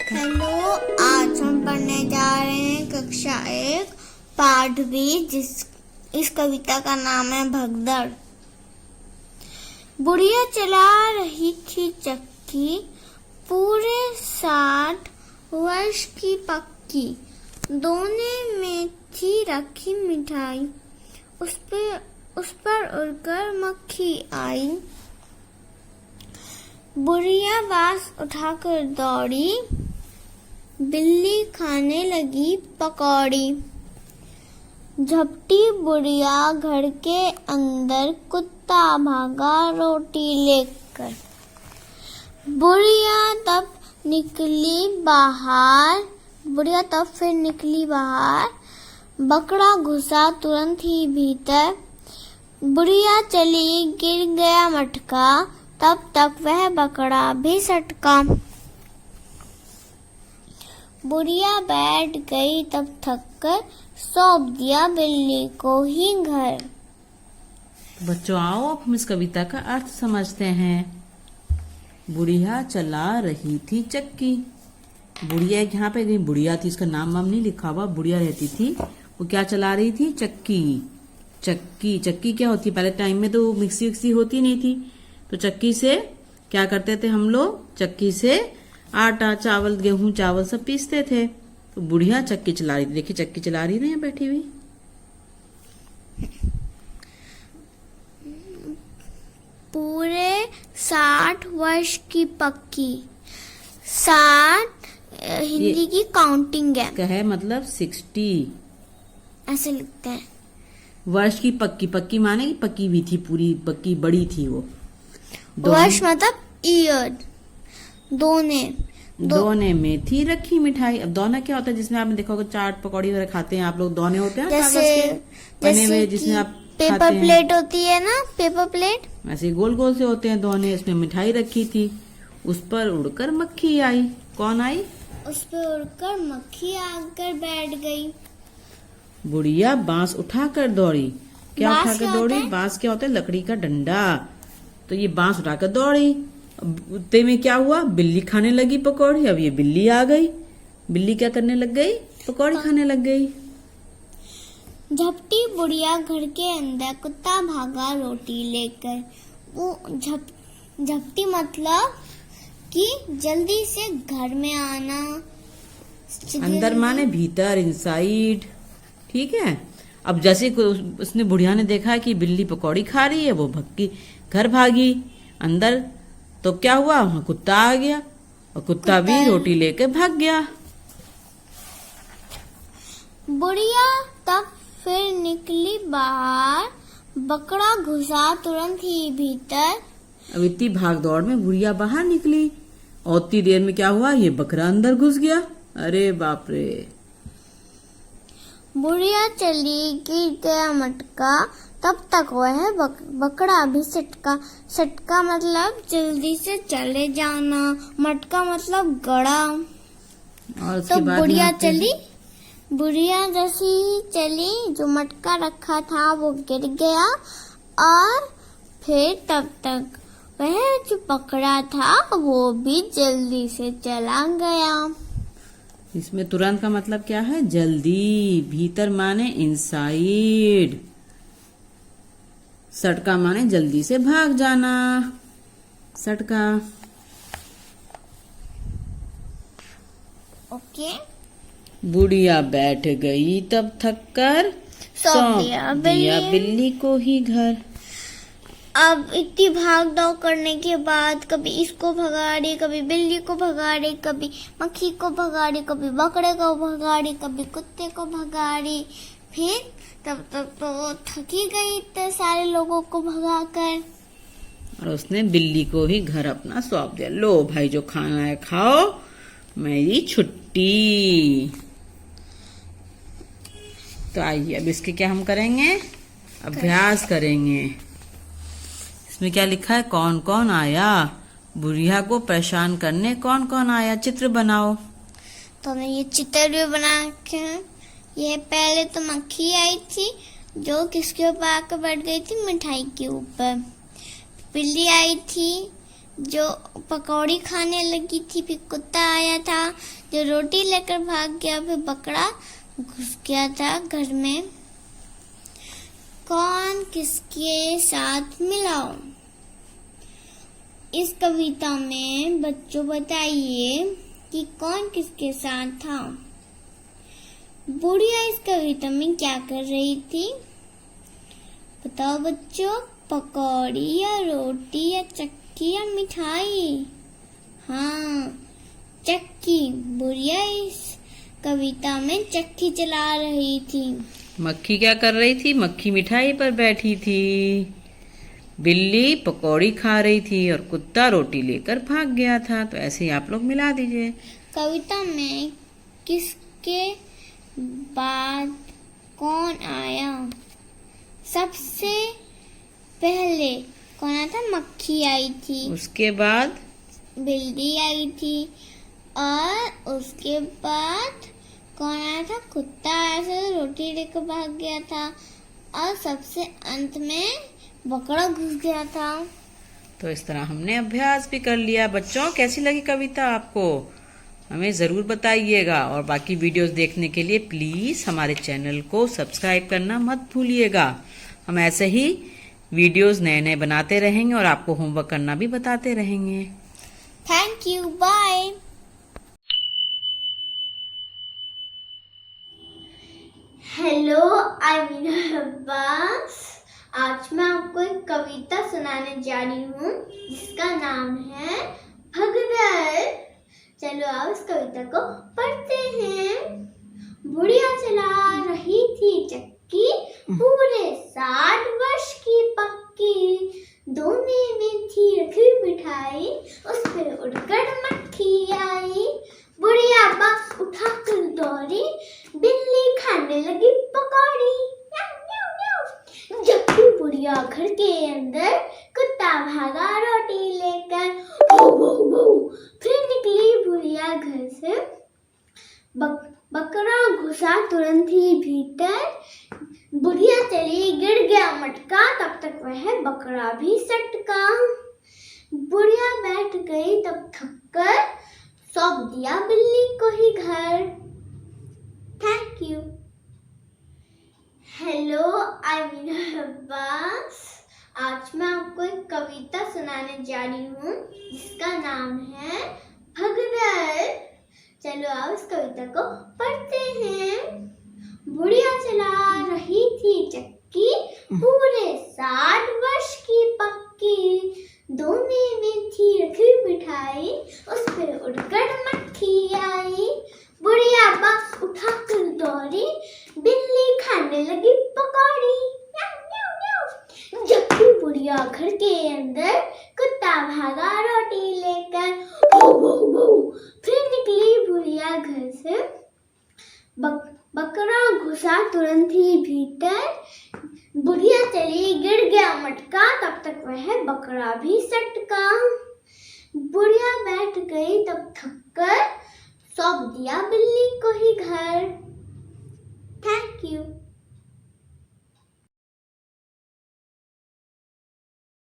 Hello, आज हम पढ़ने जा रहे हैं कक्षा 1 पाठ बी। इस कविता का नाम है भगदड़। बुढ़िया चला रही थी चक्की, पूरे 60 वर्ष की पक्की। दोने में थी रखी मिठाई, उस पर उड़कर मक्खी आई। बुढ़िया बांस उठाकर दौड़ी, बिल्ली खाने लगी पकौड़ी। झपटी बुढ़िया घर के अंदर, कुत्ता भागा रोटी लेकर। बुढ़िया तब फिर निकली बाहर, बकरा घुसा तुरंत ही भीतर। बुढ़िया चली, गिर गया मटका, तब तक वह बकरा भी सटका। बुढ़िया बैठ गई तब थक कर, सौंप दिया बिल्ली को ही घर। बच्चों आओ अब हम इस कविता का अर्थ समझते हैं। बुढ़िया चला रही थी चक्की। बुढ़िया यहाँ पे गई, बुढ़िया थी, इसका नाम वाम नहीं लिखा हुआ, बुढ़िया रहती थी। वो क्या चला रही थी? चक्की। चक्की क्या होती? पहले टाइम में तो मिक्सी विक्सी होती नहीं थी, तो चक्की से क्या करते थे हम लोग? चक्की से आटा, चावल, गेहूं, चावल सब पीसते थे। तो बुढ़िया चक्की चला रही थी। देखिए चक्की चला रही है बैठी हुई। पूरे 60 वर्ष की पक्की। 60 हिंदी की काउंटिंग है। क्या है मतलब 60 ऐसे लिखते हैं। वर्ष की पक्की, पक्की माने कि पक्की हुई थी, पूरी पक्की बड़ी थी वो। वर्ष मतलब ईयर। दोने में थी रखी मिठाई। अब दोना क्या होता है? जिसमें आपने देखा होगा चाट पकौड़ी वगैरह खाते हैं आप लोग, दोने होते हैं कागज के बने हुए, जिसमें आप पेपर प्लेट होती है ना, पेपर प्लेट ऐसे गोल गोल से होते हैं दोने। इसमें मिठाई रखी थी, उस पर उड़कर मक्खी आई। कौन आई? उस पर उड़कर मक्खी आकर बैठ गई। बुढ़िया बांस उठाकर दौड़ी। क्या उठाकर दौड़ी? बांस क्या होता है? लकड़ी का डंडा। तो ये बांस उठाकर दौड़ी। उतने में क्या हुआ? बिल्ली खाने लगी पकौड़ी। अब ये बिल्ली आ गई। बिल्ली क्या करने लग गई? पकौड़ी खाने लग गई। झपटी बुढ़िया घर के अंदर, कुत्ता भागा रोटी लेकर। वो झपटी मतलब कि जल्दी से घर में आना। अंदर माने भीतर, इनसाइड। ठीक है। अब जैसे उसने बुढ़िया ने देखा कि बिल्ली पकौड़ी खा रही है, वो भक्की घर भागी अंदर। तो क्या हुआ? वहां कुत्ता आ गया और कुत्ता भी रोटी लेके भाग गया। बुढ़िया तब फिर निकली बाहर, बकरा घुसा तुरंत ही भीतर। अब इतनी भाग दौड़ में बुढ़िया बाहर निकली और उतनी देर में क्या हुआ? ये बकरा अंदर घुस गया। अरे बाप रे। बुढ़िया चली, गिर गया मटका, तब तक वह बकरा भी सटका मतलब जल्दी से चले जाना, मटका मतलब गड़ा। और उसके तो बाद बुढ़िया जैसी ही चली, जो मटका रखा था वो गिर गया और फिर तब तक वह जो पकड़ा था वो भी जल्दी से चला गया। इसमें तुरंत का मतलब क्या है? जल्दी। भीतर माने इनसाइड। सटका माने जल्दी से भाग जाना। सटका। ओके। बुढ़िया बैठ गई तब थक कर, सौंप दिया बिल्ली को ही घर। अब इतनी भाग दौड़ करने के बाद कभी इसको भगा रही, कभी बिल्ली को भगा रही, कभी मक्खी को भगा रही, कभी बकरे को भगा रही, कभी कुत्ते को भगा रही। फिर तब तक तो वो थकी गई इतने सारे लोगों को भगाकर, और उसने बिल्ली को ही घर अपना सौंप दिया। लो भाई, जो खाना है खाओ, मेरी छुट्टी। तो आइए अब इसके क्या हम करेंगे? अभ्यास करेंगे। इसमें क्या लिखा है? कौन कौन आया बुढ़िया को परेशान करने? कौन कौन आया? चित्र बनाओ। तो मैं ये चित्र भी बना के, ये पहले तो मक्खी आई थी जो किसके ऊपर आकर बैठ गई थी? मिठाई के ऊपर। बिल्ली आई थी जो पकौड़ी खाने लगी थी। फिर कुत्ता आया था जो रोटी लेकर भाग गया, फिर बकरा घुस गया था घर में। कौन किसके साथ मिलाओ? इस कविता में बच्चों बताइए कि कौन किसके साथ था। बुढ़िया इस कविता में क्या कर रही थी? बताओ बच्चों, पकौड़ी या रोटी या चक्की या मिठाई? हाँ, चक्की। बुढ़िया इस कविता में चक्की चला रही थी। मक्खी क्या कर रही थी? मक्खी मिठाई पर बैठी थी। बिल्ली पकौड़ी खा रही थी और कुत्ता रोटी लेकर भाग गया था। तो ऐसे ही आप लोग मिला दीजिए। कविता में किसके बाद कौन आया? सबसे पहले कौन आया था? मक्खी आई थी। उसके बाद बिल्ली आई थी। और उसके बाद कौन आया था? कुत्ता आया था, रोटी लेकर भाग गया था। और सबसे अंत में बकरा घुस गया था। तो इस तरह हमने अभ्यास भी कर लिया। बच्चों, कैसी लगी कविता आपको? हमें ज़रूर बताइएगा। और बाकी वीडियोस देखने के लिए प्लीज़ हमारे चैनल को सब्सक्राइब करना मत भूलिएगा। हम ऐसे ही वीडियोस नए नए बनाते रहेंगे और आपको होमवर्क करना भी बताते रहेंगे। Thank you, bye. Hello, I Meena Abbas. आज मैं आपको एक कविता सुनाने जा रही हूँ जिसका नाम है भगदड़। चलो आओ इस कविता को पढ़ते हैं। बुढ़िया चला रही थी चक्की, पूरे 60 वर्ष की पक्की। दोने में थी रखी मिठाई, उस पे उड़कर मक्खी आई। बुढ़िया बस उठाकर दौड़ी, बिल्ली खाने लगी पकौड़ी। जबकि बुढ़िया घर के अंदर, कुत्ता भागा रोटी लेकर। फिर निकली बुढ़िया घर से, बकरा घुसा तुरंत ही भीतर। बुढ़िया चली, गिर गया मटका, तब तक वह बकरा भी सटका। बुढ़िया बैठ गई तब थककर, सौंप दिया बिल्ली को ही घर। Thank you. Hello, I Meena Abbas. आज मैं आपको एक कविता सुनाने जा रही हूँ जिसका नाम है भगदड़। चलो आओ इस कविता को पढ़ते हैं। बुढ़िया चला रही थी चक्की, पूरे 60 वर्ष की पक्की। दोने में थी रखी मिठाई, उस पे उड़कर मक्खी आई। बुढ़िया बस उठाकर दौड़ी, बिल्ली खाने लगी पकौड़ी। जबकि बुढ़िया घर के अंदर, कुत्ता भागा रोटी लेकर। फिर निकली बुढ़िया घर से, बकरा घुसा तुरंत ही भीतर। बुढ़िया चली, गिर गया मटका, तब तक वह बकरा भी सटका। बुढ़िया बैठ गई तब थककर, सौंप दिया